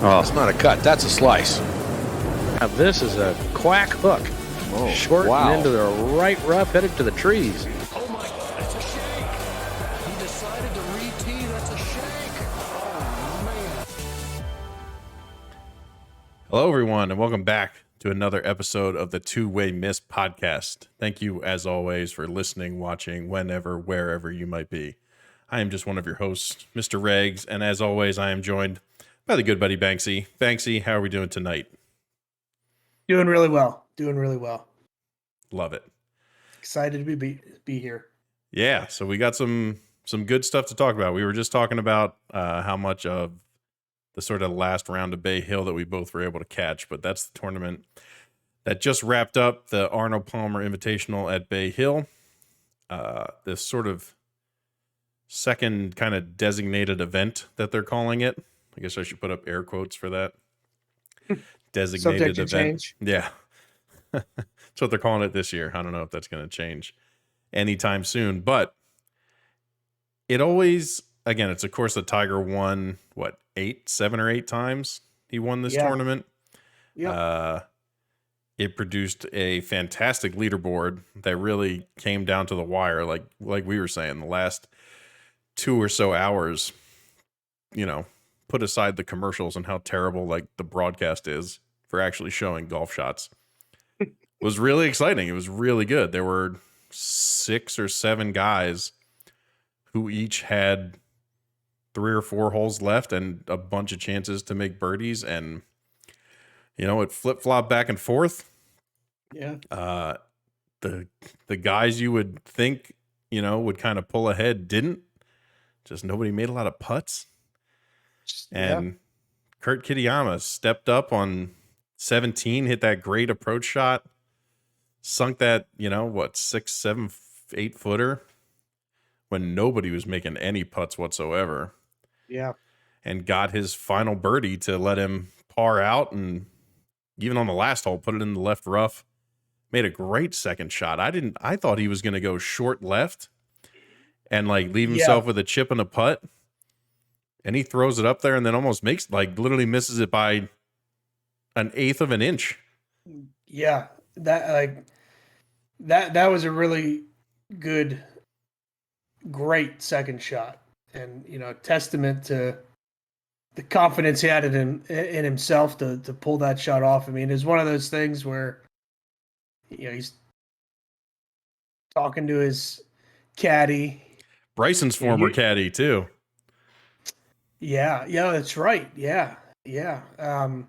That's not a cut. That's a slice. Now this is a quack hook. Oh, Short wow. and into the right rough, headed to the trees. Oh my God, that's a shake. He decided to re-tee. That's a shake. Oh, man. Hello, everyone, and welcome back to another episode of the Two-Way Miss podcast. Thank you, as always, for listening, watching, whenever, wherever you might be. I am just one of your hosts, Mr. Regz, and as always, I am joined by the good buddy Banksy. Banksy, how are we doing tonight? Doing really well. Love it. Excited to be here. Yeah, so we got some good stuff to talk about. We were just talking about how much of the sort of last round of Bay Hill that we both were able to catch, but that's the tournament that just wrapped up, the Arnold Palmer Invitational at Bay Hill. This sort of second kind of designated event that they're calling it. I guess I should put up air quotes for that. Designated Subject to event. change. Yeah. That's what they're calling it this year. I don't know if that's going to change anytime soon, but it always, again, it's of course the Tiger won, 7 or 8 times he won this tournament. Yeah. It produced a fantastic leaderboard that really came down to the wire. Like we were saying, the last 2 or so hours, put aside the commercials and how terrible like the broadcast is for actually showing golf shots, was really exciting. It was really good. There were 6 or 7 guys who each had 3 or 4 holes left and a bunch of chances to make birdies. And, it flip-flopped back and forth. Yeah. The guys you would think, would kind of pull ahead didn't. Just nobody made a lot of putts. And Kurt Kitayama stepped up on 17, hit that great approach shot, sunk that, 6, 7, 8 footer when nobody was making any putts whatsoever. Yeah. And got his final birdie to let him par out, and even on the last hole, put it in the left rough. Made a great second shot. I thought he was going to go short left and leave himself with a chip and a putt. And he throws it up there and then almost literally misses it by 1/8 of an inch. Yeah. That was a really great second shot. And, testament to the confidence he had in himself to pull that shot off. I mean, it's one of those things where, he's talking to his caddy. Bryson's former caddy too. Yeah, that's right. Yeah. And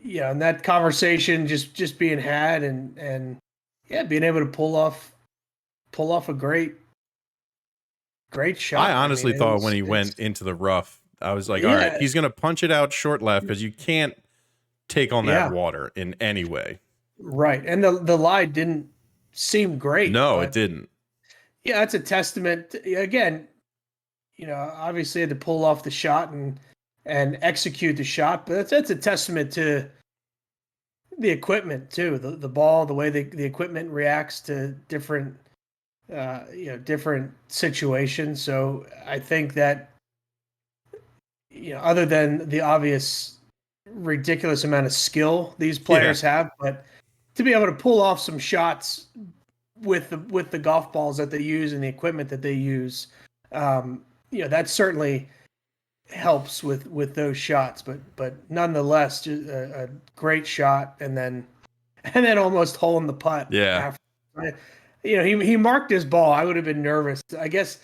that conversation just being had and being able to pull off a great shot. I honestly thought when he went into the rough, I was like, all right, he's going to punch it out short left because you can't take on that water in any way. Right. And the lie didn't seem great. No, it didn't. Yeah, that's a testament. Again, obviously had to pull off the shot and execute the shot, but that's a testament to the equipment too. The ball, the way the equipment reacts to different different situations. So I think that other than the obvious ridiculous amount of skill these players have, but to be able to pull off some shots with the golf balls that they use and the equipment that they use, that certainly helps with those shots. But nonetheless, just a great shot, and then almost holing the putt. Yeah. He marked his ball. I would have been nervous. I guess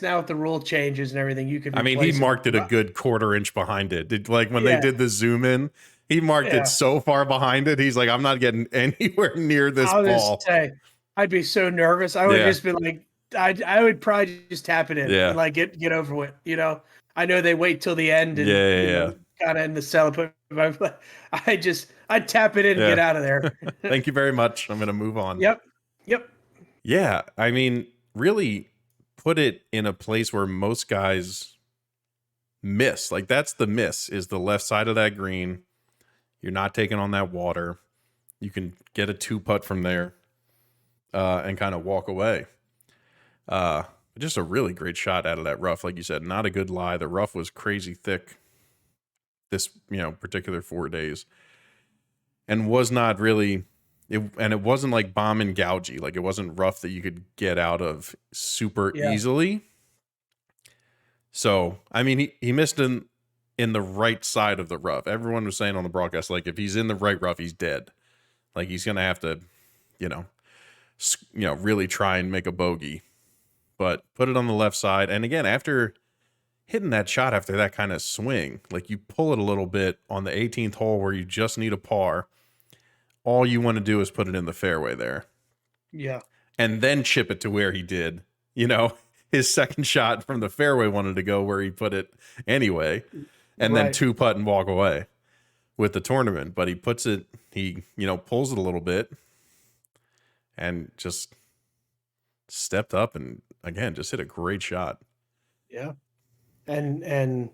now with the rule changes and everything, you could. He marked it a good 1/4 inch behind it. When they did the zoom in, he marked it so far behind it. He's like, I'm not getting anywhere near this ball. Just say, I'd be so nervous. I would just be like, I would probably just tap it in and get over with. I know they wait till the end and kind of in the cell, but I'd tap it in and get out of there. Thank you very much. I'm going to move on. Yep. Yeah. Really put it in a place where most guys miss. That's the miss, is the left side of that green. You're not taking on that water. You can get a 2-putt from there and kind of walk away. Just a really great shot out of that rough. Like you said, not a good lie. The rough was crazy thick. this, particular 4 days, and was not really it wasn't like bomb and gougey. Like, it wasn't rough that you could get out of super easily. So, I mean, he missed in the right side of the rough. Everyone was saying on the broadcast, like, if he's in the right rough, he's dead. Like, he's going to have to, really try and make a bogey, but put it on the left side. And again, after hitting that shot, after that kind of swing, like, you pull it a little bit on the 18th hole where you just need a par. All you want to do is put it in the fairway there. Yeah. And then chip it to where he did. His second shot from the fairway wanted to go where he put it anyway. And then 2-putt and walk away with the tournament. But he puts it, pulls it a little bit and just stepped up and, again, just hit a great shot. Yeah. And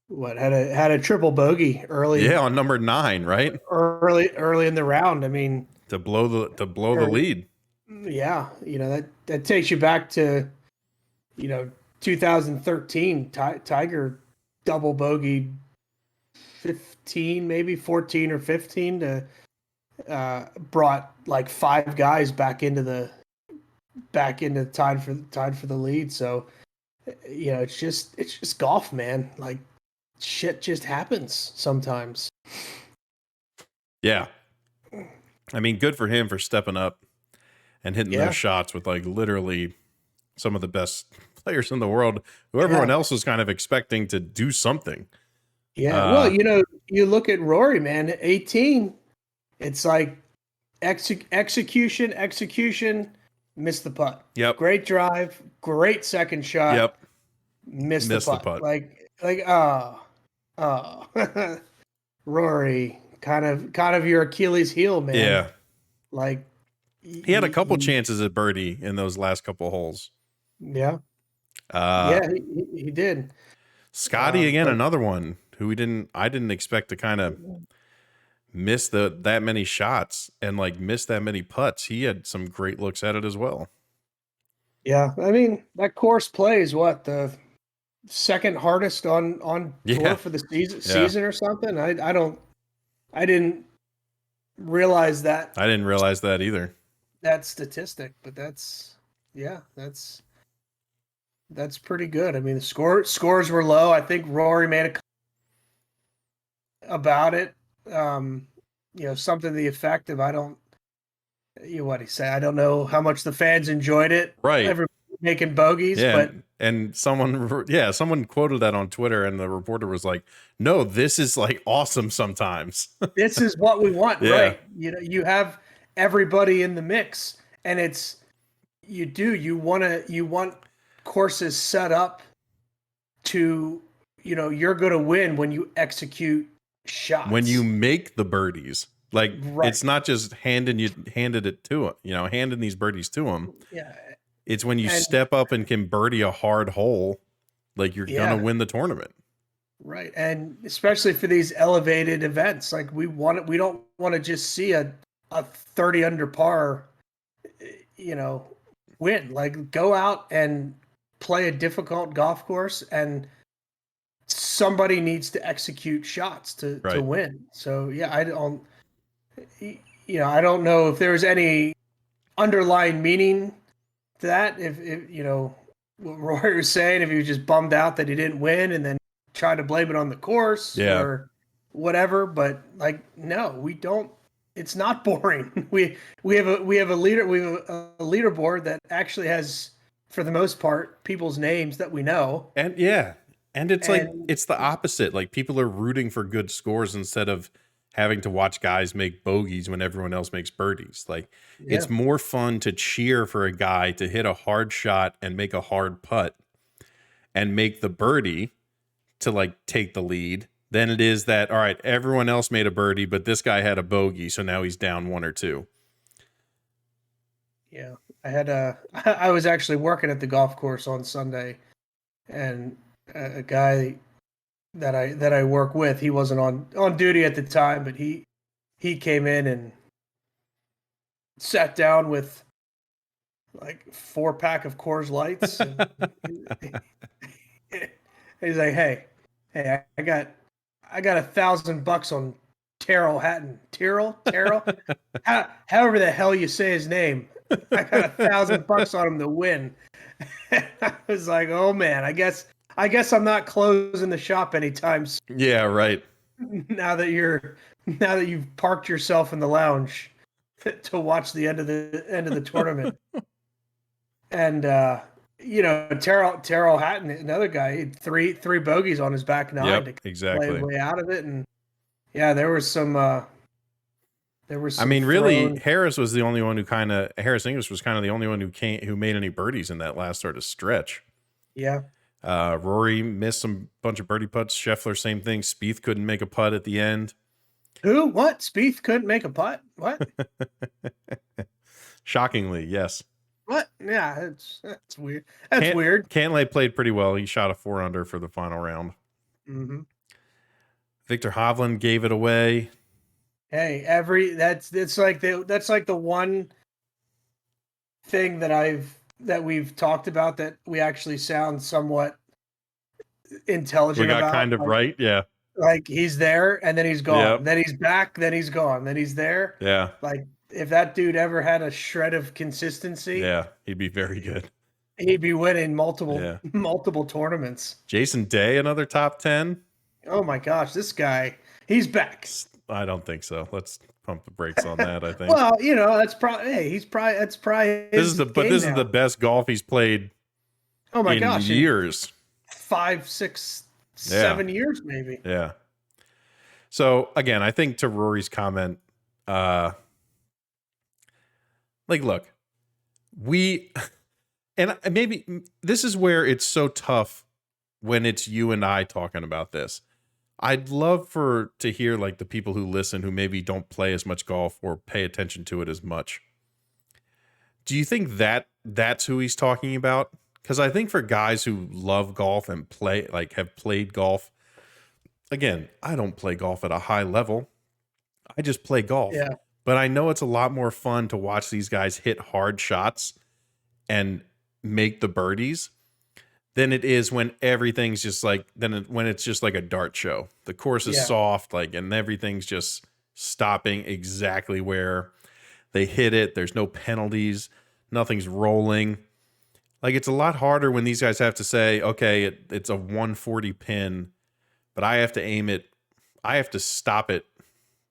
what, had a triple bogey early. Yeah, on number 9, right? Early in the round. I mean, to blow the lead. Yeah, that takes you back to 2013. Tiger double bogeyed 15, maybe 14 or 15 to brought like 5 guys back into tied for the lead. So it's just golf, man. Like, shit just happens sometimes. Yeah. I mean, good for him for stepping up and hitting those shots with, like, literally some of the best players in the world, who everyone else was kind of expecting to do something. Yeah. Well, you look at Rory, man, 18, it's like execution, missed the putt. Yep. Great drive, great second shot. Yep. Missed the putt. Rory, kind of your Achilles heel, man. Yeah. Like, he had a couple chances at birdie in those last couple holes. Yeah. He did. Scotty again, another one who I didn't expect to kind of miss that many shots and, like, miss that many putts. He had some great looks at it as well. Yeah, I mean, that course play is what, the second hardest on tour for the season or something. I didn't realize that. I didn't realize that either. That statistic, but that's pretty good. I mean, the scores were low. I think Rory made about it. Something to the effect of, I don't know how much the fans enjoyed it. Right. Everybody making bogeys, but and someone quoted that on Twitter, and the reporter was like, "No, this is, like, awesome sometimes." This is what we want, right? You have everybody in the mix, and you want courses set up to, you're going to win when you execute shots. When you make the birdies. Like, it's not just handing these birdies to them. Yeah. It's when you step up and can birdie a hard hole, like, you're going to win the tournament. Right. And especially for these elevated events, like, we don't want to just see a 30 under par, win. Like, go out and play a difficult golf course, and somebody needs to execute shots to win. So, yeah, I don't know if there's any underlying meaning to that. If what Rory was saying, if he was just bummed out that he didn't win and then tried to blame it on the course or whatever. But, like, no, we don't. It's not boring. We have a leaderboard that actually has, for the most part, people's names that we know. And it's like, it's the opposite. Like, people are rooting for good scores instead of having to watch guys make bogeys when everyone else makes birdies. Like, it's more fun to cheer for a guy to hit a hard shot and make a hard putt and make the birdie to, like, take the lead than it is that, all right, everyone else made a birdie, but this guy had a bogey, so now he's down 1 or 2. Yeah. I was actually working at the golf course on Sunday, and a guy that I work with, he wasn't on duty at the time, but he came in and sat down with, like, 4-pack of Coors Lights. And he's like, hey, I got $1,000 on Terrell Hatton. Terrell? However the hell you say his name. I got $1,000 on him to win. I was like, oh man, I guess I'm not closing the shop anytime soon. Yeah, right. Now that you've parked yourself in the lounge to watch the end of the tournament. And Terrell Hatton, another guy, he had three bogeys on his back nine to exactly. play his way out of it. And yeah, there was some I mean, really, Harris was the only one Harris English was kind of the only one who made any birdies in that last sort of stretch. Yeah. Rory missed bunch of birdie putts. Scheffler, same thing. Spieth couldn't make a putt at the end. Who? What? Spieth couldn't make a putt? What? Shockingly, yes. What? Yeah, that's weird. That's weird. Cantlay played pretty well. He shot a 4-under for the final round. Mm-hmm. Victor Hovland gave it away. Hey, that's like the one thing that we've talked about that we actually sound somewhat intelligent We got about. kind of right, yeah. Like he's there and then he's gone. Yep. Then he's back, then he's gone. Then he's there. Yeah. Like if that dude ever had a shred of consistency, yeah, he'd be very good. He'd be winning multiple tournaments. Jason Day, another top 10. Oh my gosh, this guy, he's back. I don't think so. Let's pump the brakes on that, I think. Well, that's probably that's probably this is the best golf he's played. Oh my gosh, years. 5, 6, 7 years maybe. Yeah. So again, I think to Rory's comment, look, and maybe this is where it's so tough when it's you and I talking about this. I'd love to hear like the people who listen who maybe don't play as much golf or pay attention to it as much. Do you think that's who he's talking about? Because I think for guys who love golf and have played golf, again, I don't play golf at a high level. I just play golf. Yeah. But I know it's a lot more fun to watch these guys hit hard shots and make the birdies than it is when everything's just when it's just like a dart show. The course is soft, and everything's just stopping exactly where they hit it. There's no penalties. Nothing's rolling. It's a lot harder when these guys have to say, okay, it's a 140 pin, but I have to aim it. I have to stop it,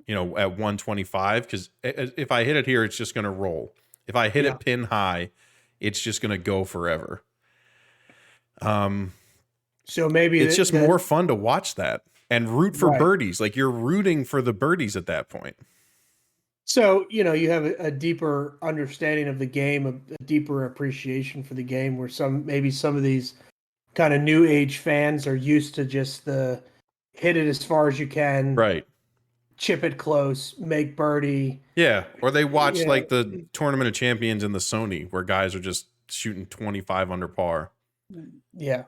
at 125, because if I hit it here, it's just going to roll. If I hit it pin high, it's just going to go forever. So maybe it's just more fun to watch that and root for birdies. You're rooting for the birdies at that point. So, you have a deeper understanding of the game, a deeper appreciation for the game, where some of these kind of new age fans are used to just the hit it as far as you can, right? Chip it close, make birdie. Yeah, or they watch the Tournament of Champions in the Sony, where guys are just shooting 25 under par. Yeah.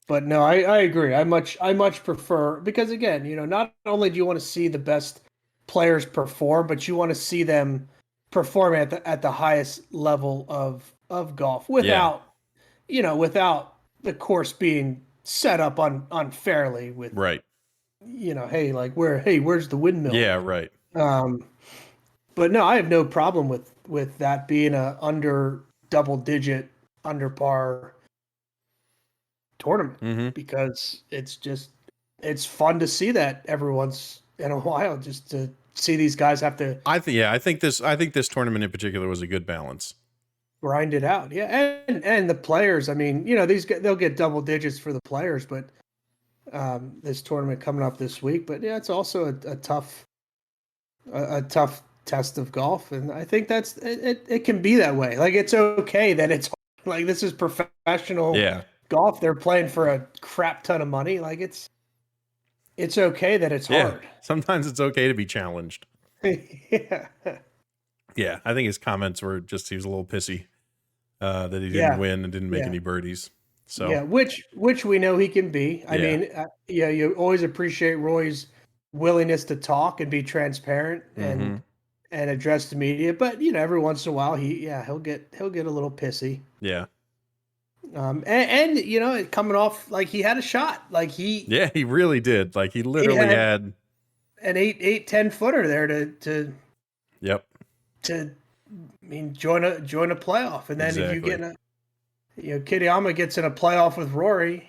But no, I agree. I much prefer, because again, not only do you want to see the best players perform, but you want to see them perform at the highest level of golf without the course being set up unfairly with where's the windmill? Yeah, right. But no, I have no problem with that being a under double digit under par tournament, because it's fun to see that every once in a while, just to see these guys have to. I think this tournament in particular was a good balance. Grind it out, yeah, and the players. I mean, these they'll get double digits for the players, but this tournament coming up this week. But yeah, it's also a tough test of golf, and I think it can be that way. It's okay that it's this is professional golf. They're playing for a crap ton of money. It's okay that it's hard. Sometimes it's okay to be challenged. Yeah. Yeah, I think his comments were just he was a little pissy that he didn't win and didn't make any birdies. So yeah, which we know he can be. I mean, you always appreciate Roy's willingness to talk and be transparent and address the media. But every once in a while he'll get a little pissy. Yeah. And you know, coming off like he had a shot, like Yeah, he really did. Like he literally had had an 10 footer there to Yep. I mean, join a playoff, and then if you Exactly. get Kitayama gets in a playoff with Rory.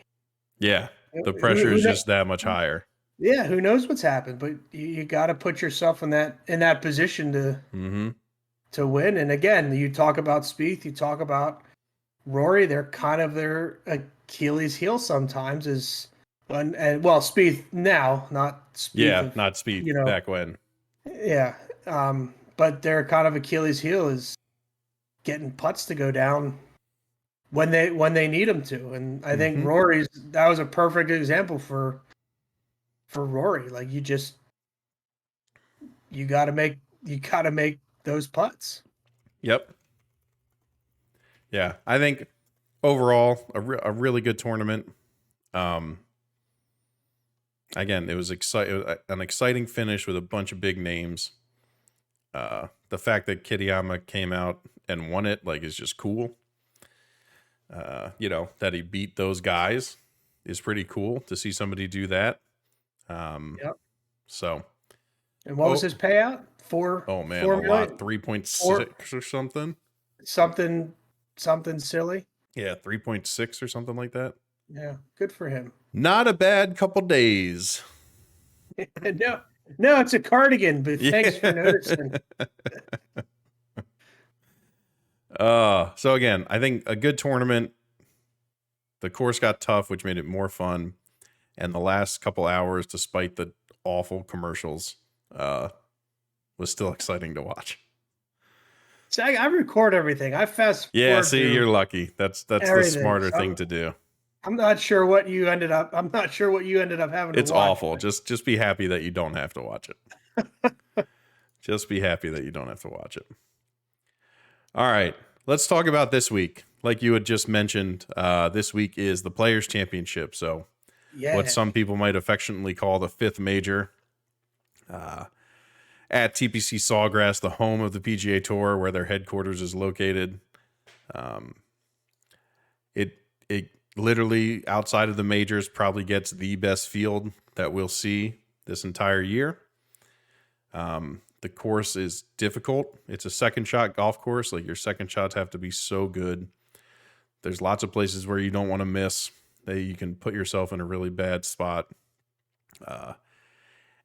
Yeah. The pressure is just that much higher. Yeah, who knows what's happened, but you got to put yourself in that position to win. And again, you talk about Spieth, you talk about Rory. They're kind of their Achilles heel sometimes. And Spieth now, not Spieth. Yeah, not Spieth back when. Yeah, but their kind of Achilles heel is getting putts to go down when they need them to. And I think that was a perfect example for Rory. Like you got to make those putts. Yep. Yeah, I think overall a really good tournament. Again, it was an exciting finish with a bunch of big names. The fact that Kitayama came out and won it is just cool. That he beat those guys is pretty cool to see somebody do that. Yep. So. And what was his payout? Oh man, a lot. 3.6 or something. Something silly. Yeah, 3.6 or something like that. Yeah, good for him. Not a bad couple days. No, it's a cardigan, but thanks for noticing. So again, I think a good tournament. The course got tough, which made it more fun. And the last couple hours, despite the awful commercials, was still exciting to watch. See, I record everything. I fast forward. Yeah, see, you're lucky. That's the smarter thing to do. I'm not sure what you ended up having to watch. It's awful. Just be happy that you don't have to watch it. Just be happy that you don't have to watch it. All right, let's talk about this week. Like you had just mentioned, this week is the Players' Championship. So what some people might affectionately call the fifth major. At TPC Sawgrass, the home of the PGA Tour, where their headquarters is located. It literally, outside of the majors, probably gets the best field that we'll see this entire year. The course is difficult. It's a second shot golf course. Like your second shots have to be so good. There's lots of places where you don't want to miss. That you can put yourself in a really bad spot.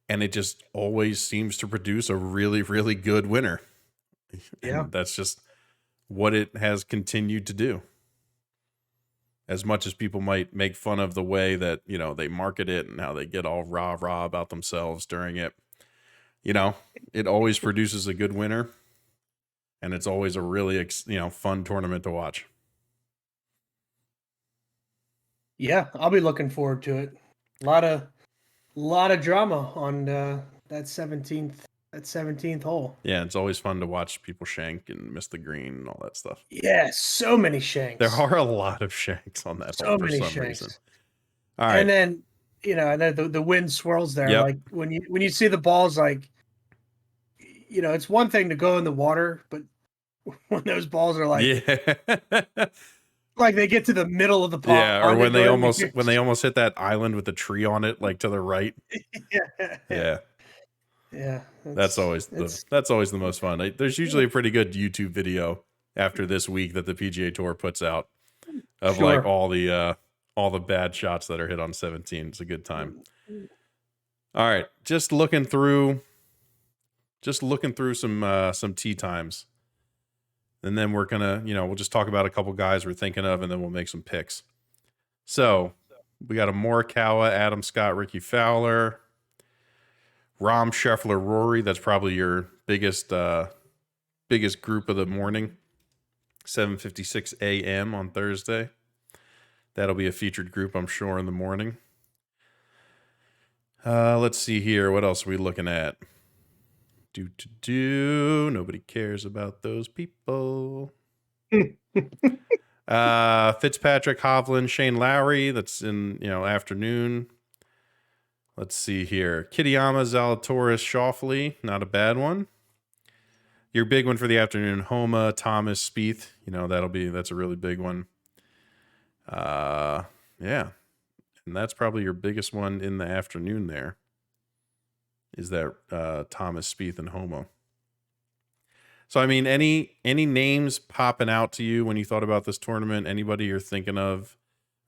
And it just always seems to produce a really, really good winner. Yeah. And that's just what it has continued to do. As much as people might make fun of the way that, they market it and how they get all rah-rah about themselves during it, it always produces a good winner. And it's always a really, fun tournament to watch. Yeah, I'll be looking forward to it. A lot of drama on that 17th hole. Yeah, it's always fun to watch people shank and miss the green and all that stuff. Yeah, so many shanks. There are a lot of shanks on that hole for some reason. All right. And then, and then the wind swirls there. Yep. Like when you see the balls, like, it's one thing to go in the water, but when those balls are like, like they get to the middle of the pond. Yeah, or when they almost hit that island with the tree on it, like to the right. Yeah. Yeah. That's always the most fun. There's usually a pretty good YouTube video after this week that the PGA Tour puts out of like all the bad shots that are hit on 17. It's a good time. All right, just looking through some tee times. And then we're gonna, we'll just talk about a couple guys we're thinking of, and then we'll make some picks. So we got a Morikawa, Adam Scott, Ricky Fowler, Rahm, Scheffler, Rory. That's probably your biggest group of the morning. 7:56 a.m. on Thursday. That'll be a featured group, I'm sure, in the morning. Let's see here. What else are we looking at? Nobody cares about those people. Fitzpatrick, Hovland, Shane Lowry. That's in afternoon. Let's see here. Kitayama, Zalatoris, Schauffele. Not a bad one. Your big one for the afternoon. Homa, Thomas, Spieth. That's a really big one. Yeah. And that's probably your biggest one in the afternoon there, is that Thomas, Spieth, and Homo. So, I mean, any names popping out to you when you thought about this tournament? Anybody you're thinking of,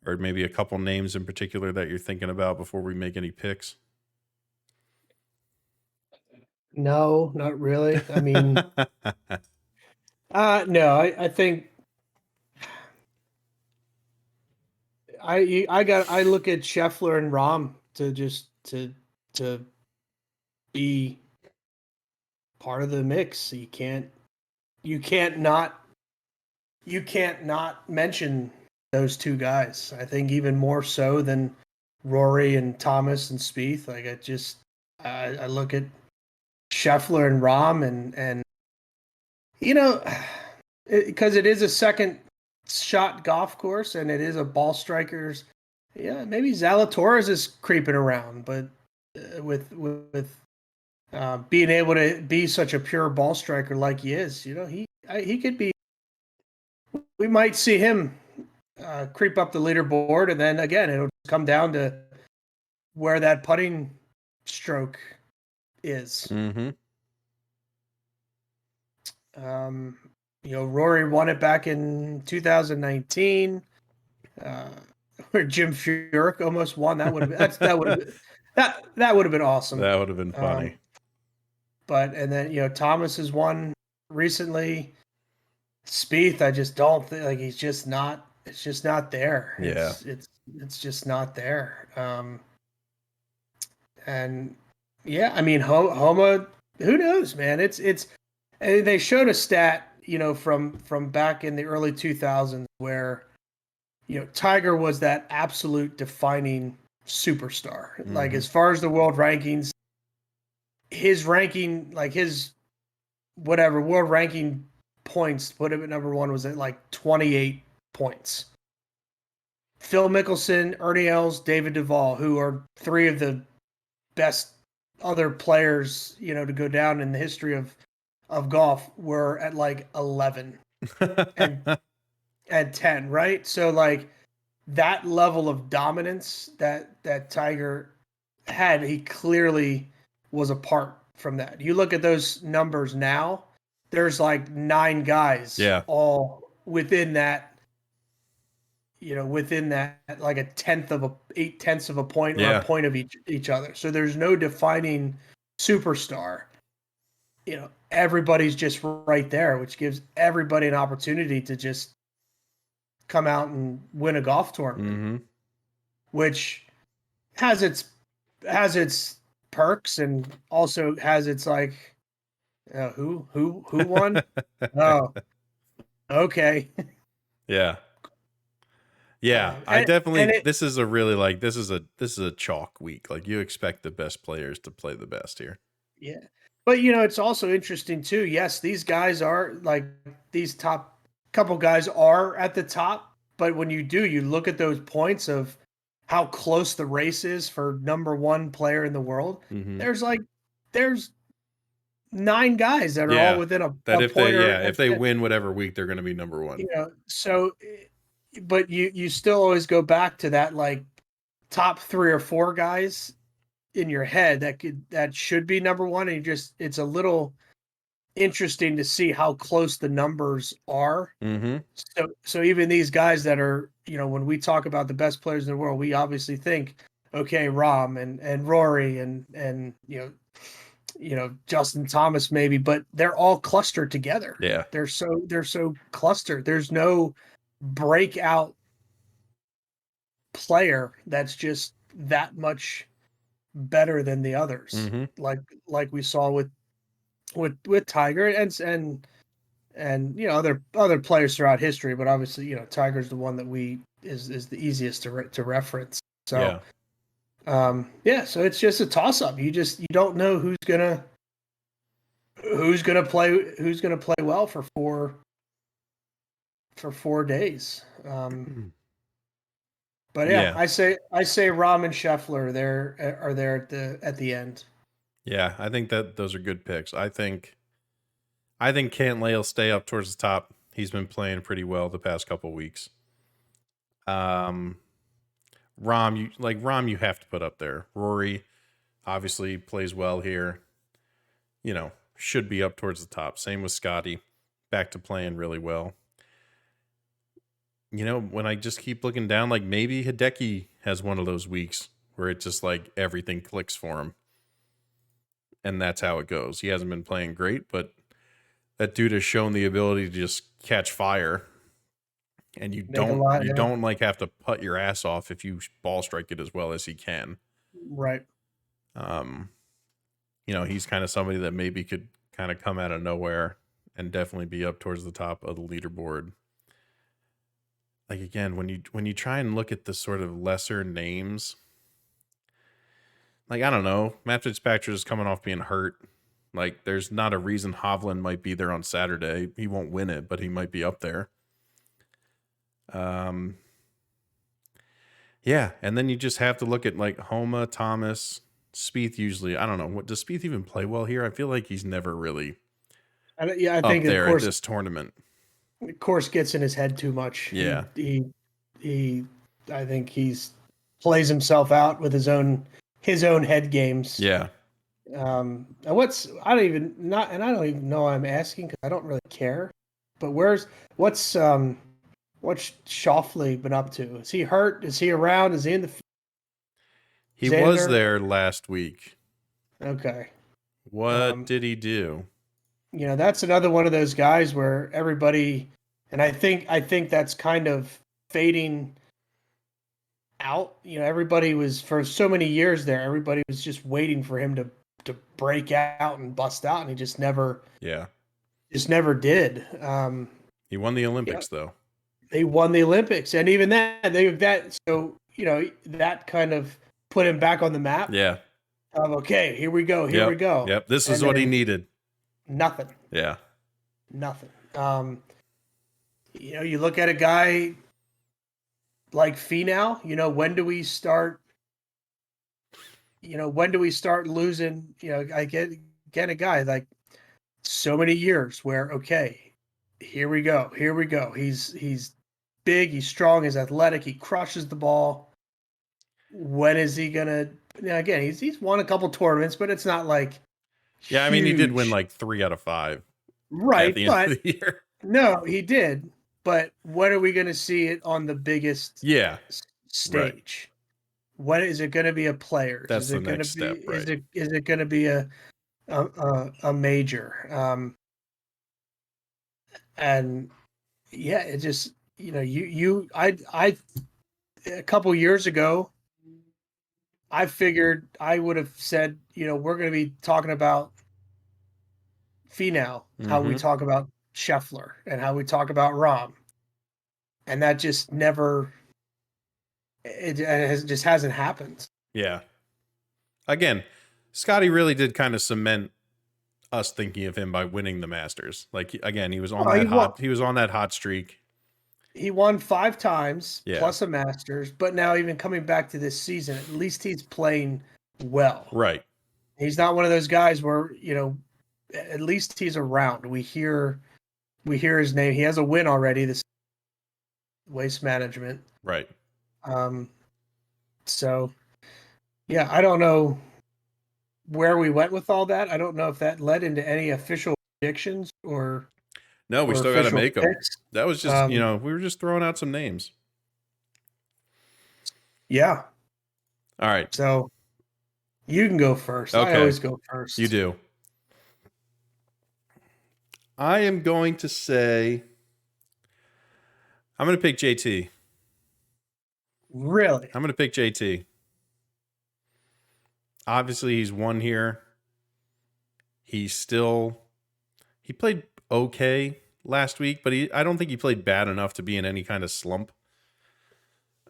or maybe a couple names in particular that you're thinking about before we make any picks? No, not really. I mean, no, I think I look at Scheffler and Rahm to be part of the mix. You can't not mention those two guys. I think even more so than Rory and Thomas and Spieth. Like I look at Scheffler and Rahm and because it is a second shot golf course and it is a ball strikers. Yeah, maybe Zalatoris is creeping around, but with being able to be such a pure ball striker like he is, he could be. We might see him creep up the leaderboard, and then again, it'll come down to where that putting stroke is. Mm-hmm. Rory won it back in 2019, where Jim Furyk almost won. That would have been awesome. That would have been funny. And then Thomas has won recently. Spieth, I just don't think like he's just not. It's just not there. Yeah, it's just not there. And yeah, I mean, Homa. Who knows, man? It's. And they showed a stat, from back in the early 2000s where, Tiger was that absolute defining superstar. Mm-hmm. Like as far as the world rankings, his ranking, like his whatever world ranking points put him at number one was at like 28 points. Phil Mickelson, Ernie Els, David Duval, who are three of the best other players, to go down in the history of golf, were at like 11 and 10, right? So like that level of dominance that Tiger had, he clearly was apart from that. You look at those numbers now, there's like 9 guys all within that, like 8/10 of a point or a point of each other. So there's no defining superstar. Everybody's just right there, which gives everybody an opportunity to just come out and win a golf tournament, which has its perks and also has its like, who won? Oh, okay. Yeah. I definitely. This is a really this is a chalk week. Like you expect the best players to play the best here. Yeah. But it's also interesting too. Yes, these guys are like these top couple guys are at the top, but when you look at those points of how close the race is for number one player in the world, there's 9 guys that are all within a if point. If they win whatever week, they're going to be number one. So, but you still always go back to that like top 3 or 4 guys in your head that should be number one, and it's a little interesting to see how close the numbers are. So even these guys that are, when we talk about the best players in the world, we obviously think, okay, Rahm and Rory and Justin Thomas maybe, but they're all clustered together. Yeah, they're so clustered. There's no breakout player that's just that much better than the others, like we saw with Tiger and other players throughout history, but obviously Tiger's the one that is the easiest to reference. So so it's just a toss up. You don't know who's gonna play well for 4 days. But I say Rahm and Scheffler are there at the end. Yeah, I think that those are good picks. I think Cantlay will stay up towards the top. He's been playing pretty well the past couple weeks. Rom, you have to put up there. Rory obviously plays well here. Should be up towards the top. Same with Scotty, back to playing really well. When I just keep looking down, like maybe Hideki has one of those weeks where it just like everything clicks for him. And that's how it goes. He hasn't been playing great, but that dude has shown the ability to just catch fire. And you don't like have to putt your ass off if you ball strike it as well as he can. Right. He's kind of somebody that maybe could kind of come out of nowhere and definitely be up towards the top of the leaderboard. Like again, when you try and look at the sort of lesser names, like I don't know, Matt Fitzpatrick is coming off being hurt. Like there's not a reason Hovland might be there on Saturday. He won't win it, but he might be up there. Yeah, and then you just have to look at like Homa, Thomas, Spieth. Usually, I don't know. What does Spieth even play well here? I feel like he's never really I up think there at this tournament. The course gets in his head too much. Yeah, he I think he's plays himself out with his own head games. Yeah. And I don't even know I'm asking because I don't really care. But what's Schauffele been up to? Is he hurt? Is he around? Is he in the? He was there last week. Okay. What did he do? That's another one of those guys where everybody, and I think that's kind of fading out. Everybody was for so many years there. Everybody was just waiting for him to break out and bust out, and he just never. Yeah. Just never did. He won the Olympics though. They won the Olympics, and even that that kind of put him back on the map. Yeah. Okay, here we go. Here we go. Yep. This is what he needed. Nothing. Yeah. Nothing. You look at a guy like Finau. When do we start? When do we start losing? I get a guy like so many years where here we go. Here we go. He's big. He's strong. He's athletic. He crushes the ball. When is he gonna? Again, he's won a couple tournaments, but it's not like. Yeah, I mean, he did win like 3 out of 5. Right, at the end of the year. No, he did. But when are we going to see it on the biggest stage? Right. When is it going to be a Players? That's the next step, right? Is it going to be a major? And yeah, it just I a couple years ago, I figured I would have said, we're going to be talking about Finau, how we talk about Scheffler, and how we talk about Rahm, and that just never. It just hasn't happened. Yeah. Again, Scotty really did kind of cement us thinking of him by winning the Masters. Like again, he was on that hot streak. He won 5 times plus a Masters, but now even coming back to this season, at least he's playing well. Right. He's not one of those guys where, at least he's around. We hear his name. He has a win already, this Waste Management. Right. So yeah, I don't know where we went with all that. I don't know if that led into any official predictions or no, we still got to make them. That was just, we were just throwing out some names. Yeah. All right. So you can go first. Okay. I always go first. You do. I am going to say, I'm going to pick JT. Really? I'm going to pick JT. Obviously, he's won here. He played okay last week, but I don't think he played bad enough to be in any kind of slump.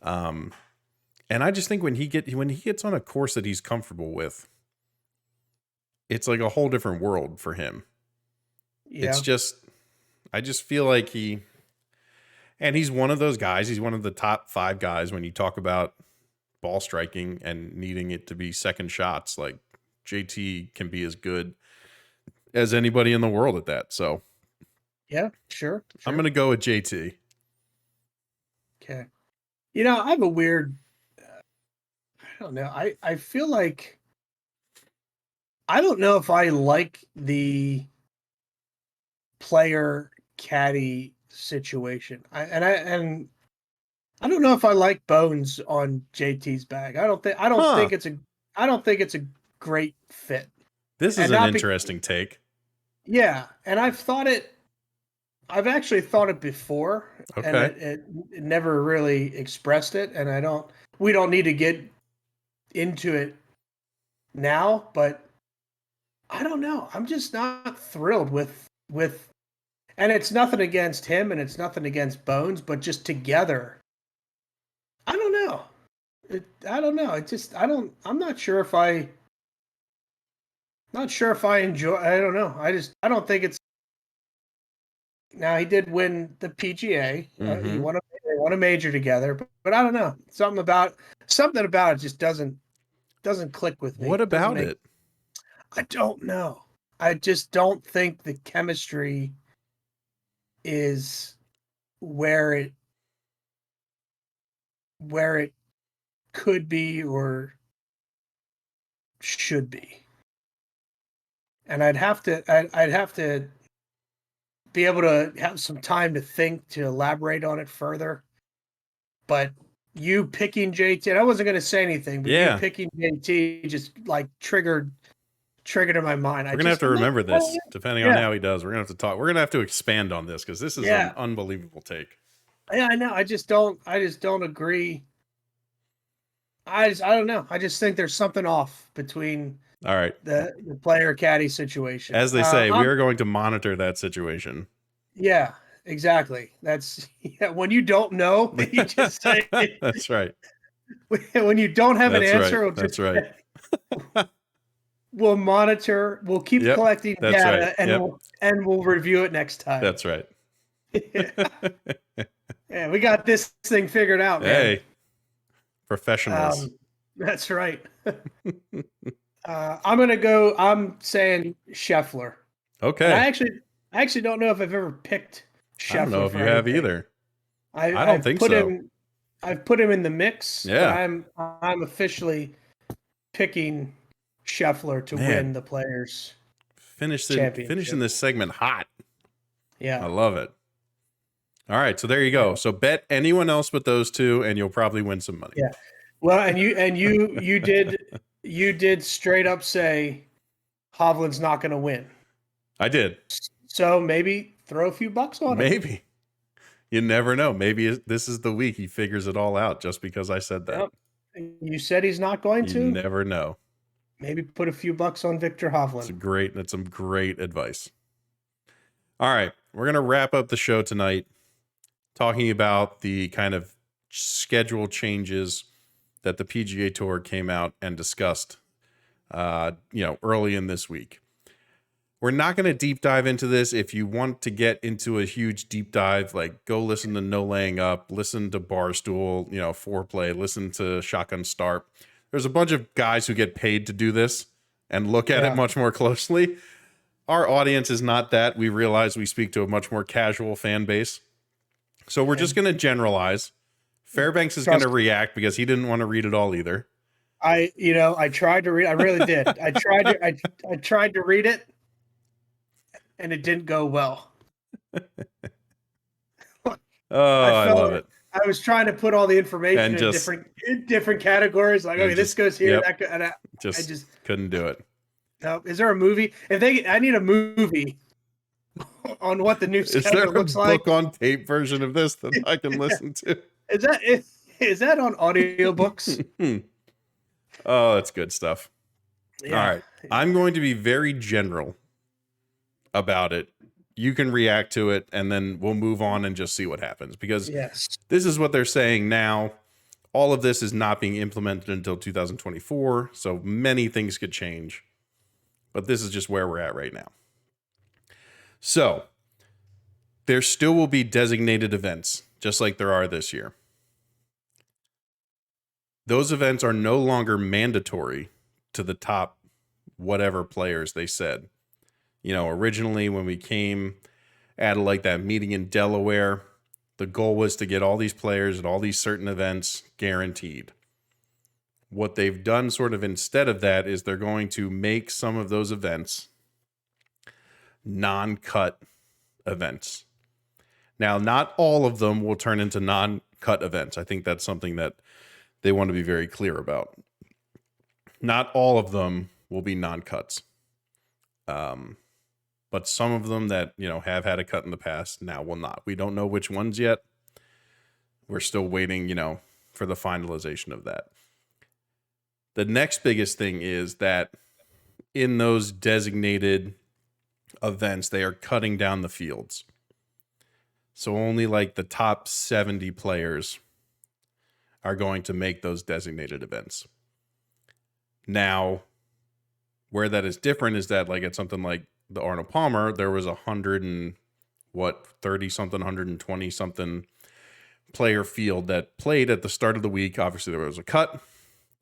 And I just think when he gets on a course that he's comfortable with, it's like a whole different world for him. Yeah. I just feel like he's one of those guys. He's one of the top 5 guys when you talk about ball striking and needing it to be second shots. Like JT can be as good as anybody in the world at that. So yeah, sure. I'm going to go with JT. Okay. I have a weird. I don't know. I feel like I don't know if I like the player caddy situation. I don't know if I like Bones on JT's bag. I don't Huh. think it's a great fit. This is And an not interesting take. yeah, and I've actually thought it before, and Okay. it never really expressed it, and we don't need to get into it now, but I don't know. I'm just not thrilled with and it's nothing against him and it's nothing against Bones, but just together. I don't know. I don't know. It just I'm not sure if I enjoy. I don't know. I don't think it's. Now he did win the PGA. He Mm-hmm. won a major together, but I don't know. Something about it just doesn't click with me. What about it? I don't know. I just don't think the chemistry is where it could be or should be. And I'd have to be able to have some time to think to elaborate on it further. But you picking JT, and I wasn't going to say anything, but you Yeah. picking JT just like triggered in my mind. We're gonna have to remember this, depending on how he does. We're gonna have to talk. We're gonna have to expand on this because this is an unbelievable take. Yeah, I know. I just don't agree. I don't know. I just think there's something off between All right. the player caddy situation. As they say, we are going to monitor that situation. Yeah, exactly. That's when you don't know, you just say That's right. when you don't have an answer, Right. That's right. We'll monitor, we'll keep collecting data and we'll review it next time. That's right. Yeah, we got this thing figured out, man. Hey, professionals. That's right. I'm saying Scheffler. Okay. And I actually don't know if I've ever picked Scheffler. I don't know if you have either. I don't think so. I've put him in the mix. Yeah. But I'm officially picking Scheffler to win the Players Championship. Finishing this segment hot. Yeah. I love it. All right, so there you go. So bet anyone else but those two, and you'll probably win some money. Yeah. Well, and you did straight up say Hovland's not going to win. I did. So maybe throw a few bucks on him. Maybe. You never know. Maybe this is the week he figures it all out just because I said that. Yep. You said he's not going to? You never know. Maybe put a few bucks on Victor Hovland. That's some great advice. All right, we're going to wrap up the show tonight talking about the kind of schedule changes that the PGA Tour came out and discussed, early in this week. We're not going to deep dive into this. If you want to get into a huge deep dive, like go listen to No Laying Up, listen to Barstool, Foreplay, listen to Shotgun Start. There's a bunch of guys who get paid to do this and look at it much more closely. Our audience is not that. We realize we speak to a much more casual fan base. So we're just going to generalize. Fairbanks is going to react because he didn't want to read it all either. I tried to read. I really did. I tried to read it, and it didn't go well. I love it. I was trying to put all the information in different categories. Like, okay, this goes here. That and I just couldn't do it. No, is there a movie? I need a movie on what the new schedule looks like. Is there a book on tape version of this that I can listen to? Is that on audiobooks? Oh, that's good stuff. Yeah. All right. I'm going to be very general about it. You can react to it, and then we'll move on and just see what happens. Because this is what they're saying now. All of this is not being implemented until 2024, so many things could change. But this is just where we're at right now. So, there still will be designated events, just like there are this year. Those events are no longer mandatory to the top whatever players they said. Originally when we came at like that meeting in Delaware, The goal was to get all these players at all these certain events guaranteed. What they've done sort of instead of that is they're going to make some of those events non-cut events. Now, not all of them will turn into non-cut events. I think that's something that they want to be very clear about. Not all of them will be non-cuts. But some of them that, have had a cut in the past now will not. We don't know which ones yet. We're still waiting, for the finalization of that. The next biggest thing is that in those designated events, they are cutting down the fields. So only like the top 70 players are going to make those designated events. Now, where that is different is that like at something like the Arnold Palmer, there was 30 something, 120 something player field that played at the start of the week. Obviously there was a cut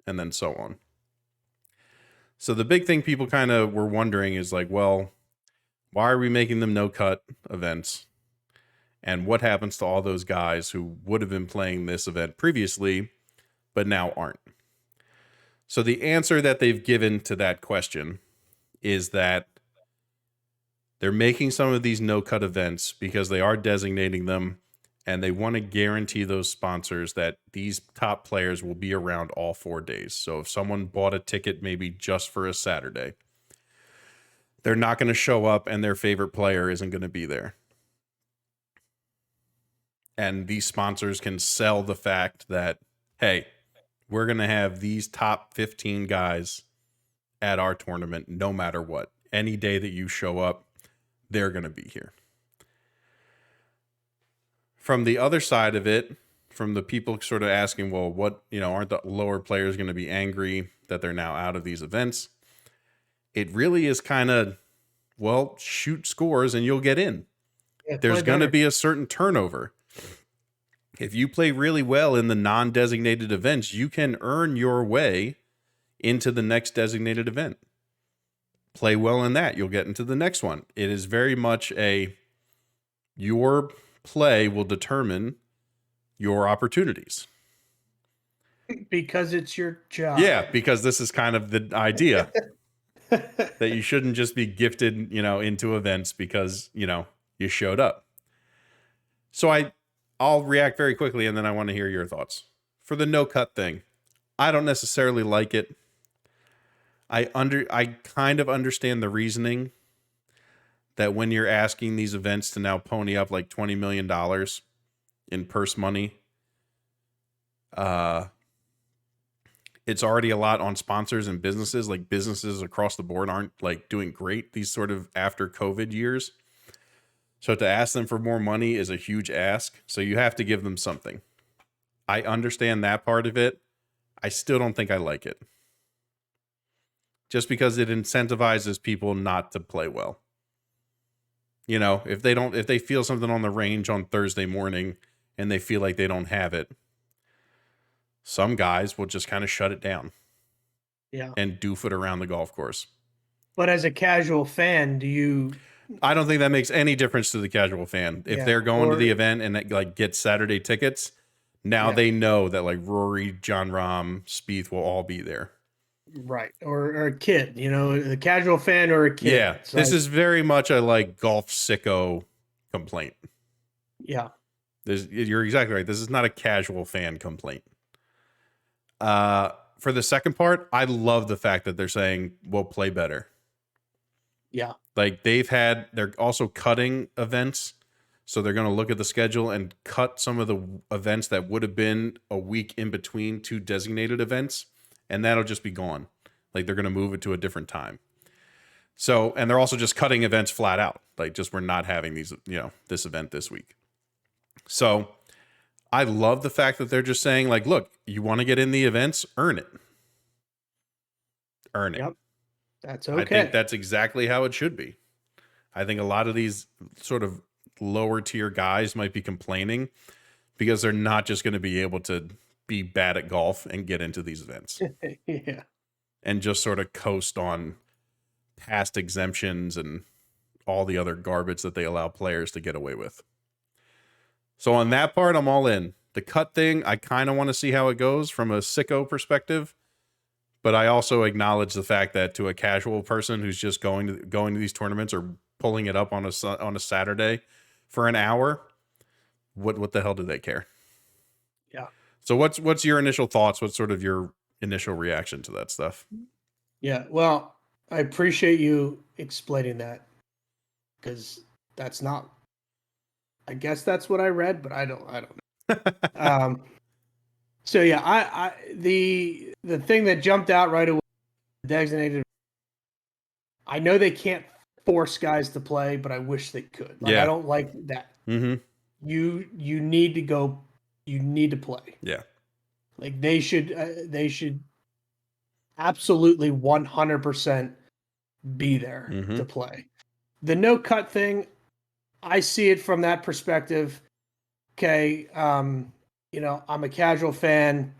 and then so on. So the big thing people kind of were wondering is like, well, why are we making them no cut events? And what happens to all those guys who would have been playing this event previously, but now aren't? So the answer that they've given to that question is that they're making some of these no-cut events because they are designating them, and they want to guarantee those sponsors that these top players will be around all 4 days. So if someone bought a ticket maybe just for a Saturday, they're not going to show up and their favorite player isn't going to be there. And these sponsors can sell the fact that, hey, we're going to have these top 15 guys at our tournament no matter what. Any day that you show up, they're going to be here. From the other side of it, from the people sort of asking, well, what, aren't the lower players going to be angry that they're now out of these events? It really is kind of, well, shoot scores and you'll get in. Yeah, There's going to be a certain turnover. If you play really well in the non-designated events, you can earn your way into the next designated event. Play well in that, you'll get into the next one. It is very much your play will determine your opportunities. Because it's your job. Yeah, because this is kind of the idea that you shouldn't just be gifted, into events because, you showed up. So I'll react very quickly and then I want to hear your thoughts. For the no cut thing, I don't necessarily like it. I kind of understand the reasoning that when you're asking these events to now pony up like $20 million in purse money, it's already a lot on sponsors and businesses. Like businesses across the board aren't like doing great these sort of after COVID years. So to ask them for more money is a huge ask. So you have to give them something. I understand that part of it. I still don't think I like it. Just because it incentivizes people not to play well. If they feel something on the range on Thursday morning and they feel like they don't have it, some guys will just kind of shut it down. Yeah. And doof it around the golf course. But as a casual fan, I don't think that makes any difference to the casual fan. If they're going to the event and like get Saturday tickets, now they know that like Rory, John Rahm, Spieth will all be there. Right. Or a kid, a casual fan or a kid. Yeah. This is very much a like golf sicko complaint. Yeah. You're exactly right. This is not a casual fan complaint. For the second part, I love the fact that they're saying we'll play better. Yeah. Like they're also cutting events. So they're going to look at the schedule and cut some of the events that would have been a week in between two designated events. And that'll just be gone. Like they're going to move it to a different time. So, and they're also just cutting events flat out. Like just, we're not having these, this event this week. So I love the fact that they're just saying like, look, you want to get in the events, earn it. Earn it. Yep. That's okay. I think that's exactly how it should be. I think a lot of these sort of lower tier guys might be complaining because they're not just going to be able to be bad at golf and get into these events. Yeah. And just sort of coast on past exemptions and all the other garbage that they allow players to get away with. So on that part, I'm all in. The cut thing, I kind of want to see how it goes from a sicko perspective, but I also acknowledge the fact that to a casual person who's just going to these tournaments or pulling it up on a Saturday for an hour, what the hell do they care? Yeah. So what's your initial thoughts? What's sort of your initial reaction to that stuff? Yeah. Well, I appreciate you explaining that, because that's not. I guess that's what I read, but I don't know. So yeah, the thing that jumped out right away, designated. I know they can't force guys to play, but I wish they could. Like, Yeah. I don't like that. Mm-hmm. You need to go. You need to play. Yeah. Like, they should absolutely 100% be there Mm-hmm. to play. The no cut thing, I see it from that perspective. Okay, I'm a casual fan.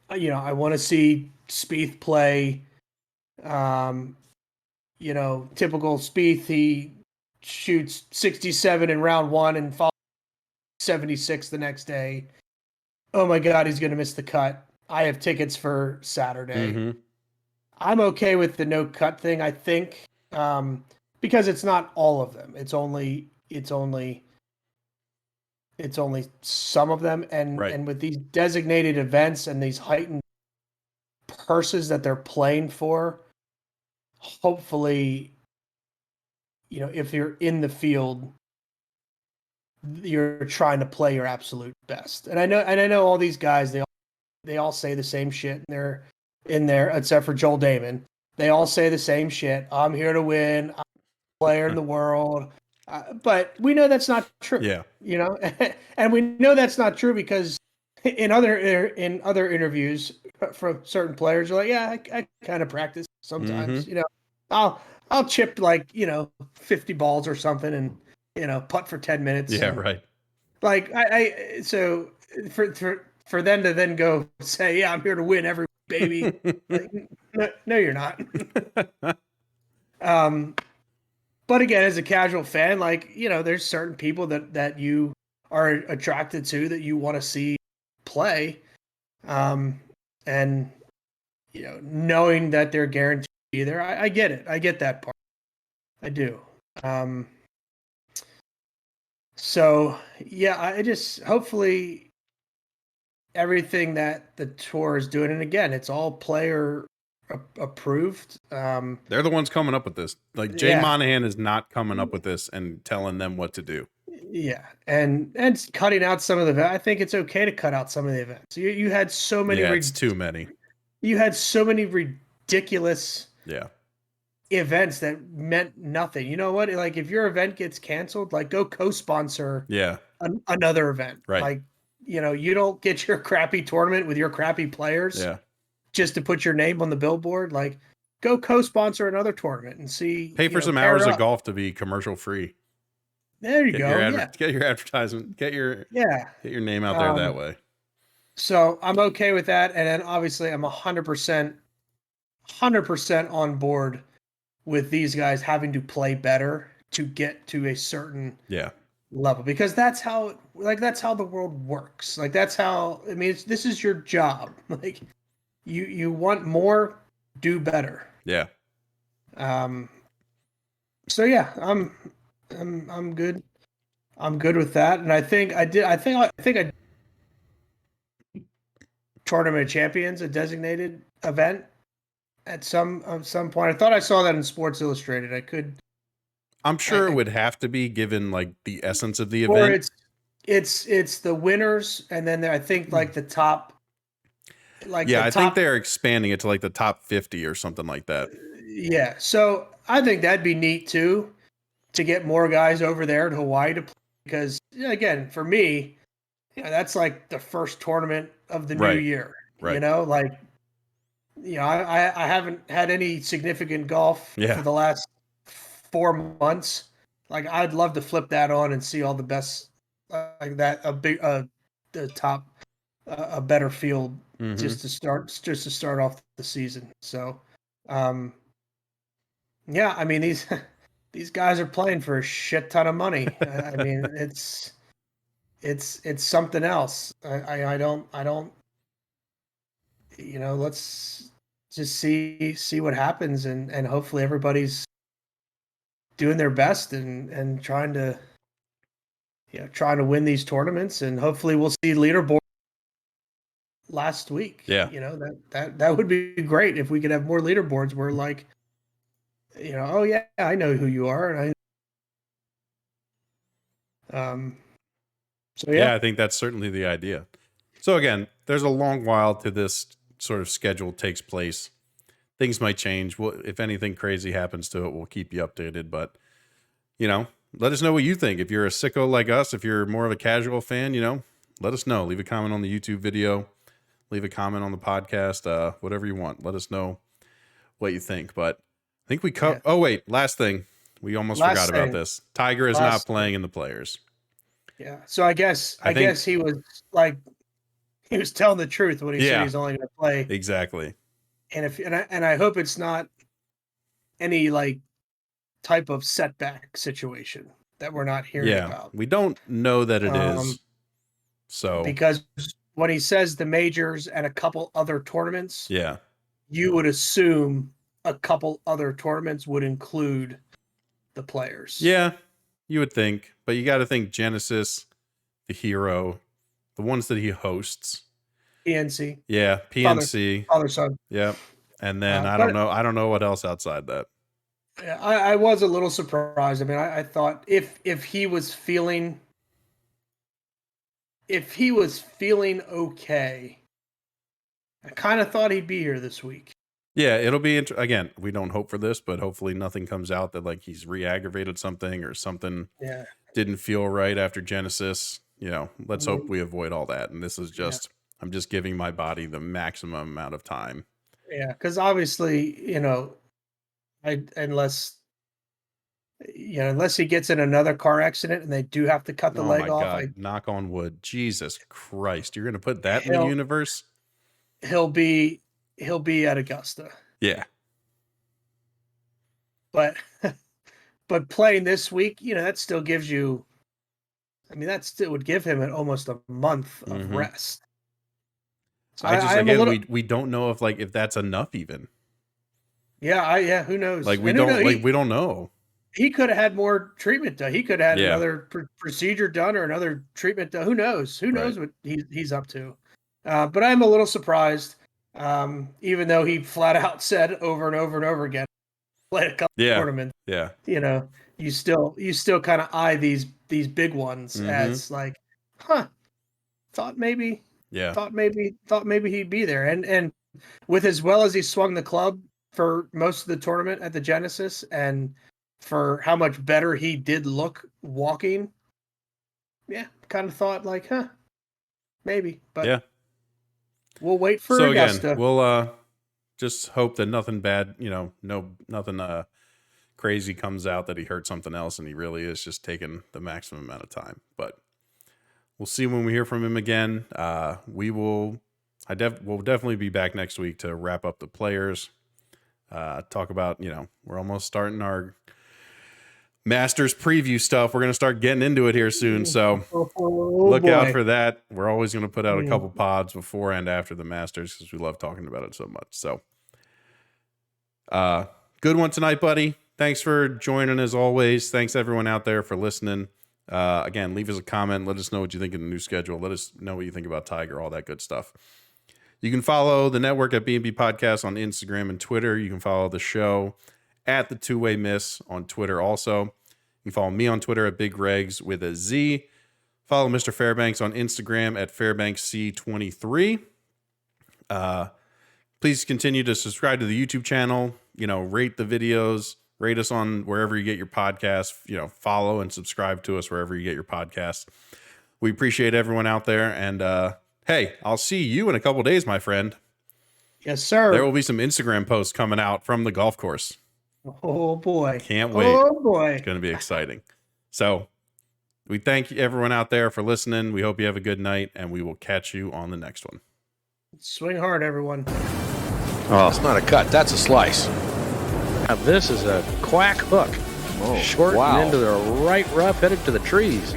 I want to see Spieth play. Typical Spieth, he shoots 67 in round one and follows 76 the next day. Oh my God, he's going to miss the cut. I have tickets for Saturday. Mm-hmm. I'm okay with the no cut thing, I think, because it's not all of them. It's only some of them, and Right. and with these designated events and these heightened purses that they're playing for, hopefully, if you're in the field, you're trying to play your absolute best. And I know all these guys, they all say the same shit, and they're in there, except for Joel Damon. They all say the same shit. I'm here to win. I'm the player in the world. But we know that's not true. Yeah. And we know that's not true because in other interviews from certain players, are like, yeah, I kind of practice sometimes. Mm-hmm. I'll chip 50 balls or something, and putt for 10 minutes. Yeah. And, Right. like, so for them to then go say, yeah, I'm here to win every baby. Like, no, you're not. But again, as a casual fan, there's certain people that you are attracted to, that you want to see play. And knowing that they're guaranteed to be there, I get it. I get that part. I do. So yeah, I just, hopefully everything that the tour is doing, and again, it's all player approved. They're the ones coming up with this. Like, Jay Monahan is not coming up with this and telling them what to do. Yeah, and cutting out some of the. I think it's okay to cut out some of the events. You had so many. Yeah, it's too many. You had so many ridiculous. Yeah. Events that meant nothing. You know what? Like, if your event gets canceled, go co-sponsor. Yeah. Another event. Right. You don't get your crappy tournament with your crappy players. Yeah. Just to put your name on the billboard. Go co-sponsor another tournament and see. Pay for some hours of golf to be commercial free. There you go. Get your advertisement. Get your name out there that way. So I'm okay with that, and then obviously I'm 100% on board with these guys having to play better to get to a certain level, because that's how the world works. That's how, this is your job. You want more, do better. Yeah. So yeah, I'm good. I'm good with that. And I think I Tournament of Champions, a designated event at some point. I thought I saw that in Sports Illustrated. I'm sure it would have to be, given the essence of the or event. it's the winners, and then I think the top. I think they're expanding it to the top 50 or something like that. Yeah, so I think that'd be neat too, to get more guys over there to Hawaii to play, because again, for me, that's the first tournament of the new year. Right. I haven't had any significant golf for the last 4 months. I'd love to flip that on and see all the best, the top, a better field, just to start off the season. So, these guys are playing for a shit ton of money. it's something else. I don't let's just see what happens, and hopefully everybody's doing their best and trying to win these tournaments, and hopefully we'll see leaderboard last week. Yeah. That would be great if we could have more leaderboards where, like, oh yeah, I know who you are, and so Yeah, I think that's certainly the idea. So again, there's a long while to this sort of schedule takes place. Things might change. If anything crazy happens to it, we'll keep you updated. But, let us know what you think. If you're a sicko like us, if you're more of a casual fan, let us know. Leave a comment on the YouTube video. Leave a comment on the podcast. Whatever you want. Let us know what you think. But I think we covered. Yeah. Oh, wait. Last thing. We almost forgot about this. Tiger is not playing in the Players. Yeah. So I guess he was he was telling the truth when he said he's only going to play. Exactly. And I hope it's not any type of setback situation that we're not hearing about. We don't know that it is. So because when he says the majors and a couple other tournaments, you would assume a couple other tournaments would include the Players. Yeah, you would think, but you got to think Genesis, the Hero, the ones that he hosts. PNC. Yeah, PNC. Father son. Yeah. And then I don't know what else outside that. Yeah, I was a little surprised. I mean, I thought if he was feeling okay, I kind of thought he'd be here this week. Yeah, it'll be again, we don't hope for this, but hopefully nothing comes out that he's re-aggravated something or something didn't feel right after Genesis. Let's hope we avoid all that. And this is just I'm just giving my body the maximum amount of time. Yeah, because obviously, unless he gets in another car accident and they do have to cut the leg off. God. Knock on wood. Jesus Christ. You're going to put that in the universe? He'll be at Augusta. Yeah. But playing this week, that still gives you, that still would give him almost a month of rest. So we don't know if that's enough even. Yeah, who knows? We don't know. He could have had more treatment done. He could have had another procedure done or another treatment done. Who knows? Who knows what he's up to? But I'm a little surprised, even though he flat out said over and over and over again, played a couple tournaments. Yeah. You still kind of eye these big ones as thought maybe he'd be there. And with as well as he swung the club for most of the tournament at the Genesis, and for how much better he did look walking, kind of thought maybe. But we'll wait for Augusta. Again, we'll just hope that nothing bad, nothing crazy comes out, that he hurt something else and he really is just taking the maximum amount of time. But we'll see when we hear from him again. We'll definitely be back next week to wrap up the Players. Talk about, we're almost starting our Masters preview stuff. We're going to start getting into it here soon. So look out for that. We're always going to put out a couple pods before and after the Masters because we love talking about it so much. So good one tonight, buddy. Thanks for joining as always. Thanks everyone out there for listening. Again, leave us a comment. Let us know what you think of the new schedule. Let us know what you think about Tiger, all that good stuff. You can follow the network at B&B Podcast on Instagram and Twitter. You can follow the show at The Two-Way Miss on Twitter also. You can follow me on Twitter at Big Regz with a Z. Follow Mr. Fairbanks on Instagram at FairbanksC23. Please continue to subscribe to the YouTube channel. Rate the videos. Rate us on wherever you get your podcasts. Follow and subscribe to us wherever you get your podcasts. We appreciate everyone out there. And hey, I'll see you in a couple days, my friend. Yes, sir. There will be some Instagram posts coming out from the golf course. Oh, boy. Can't wait. Oh, boy. It's going to be exciting. So we thank everyone out there for listening. We hope you have a good night, and we will catch you on the next one. Swing hard, everyone. Oh, it's not a cut. That's a slice. Now this is a quack hook. Oh, Short wow. and into the right rough, headed to the trees.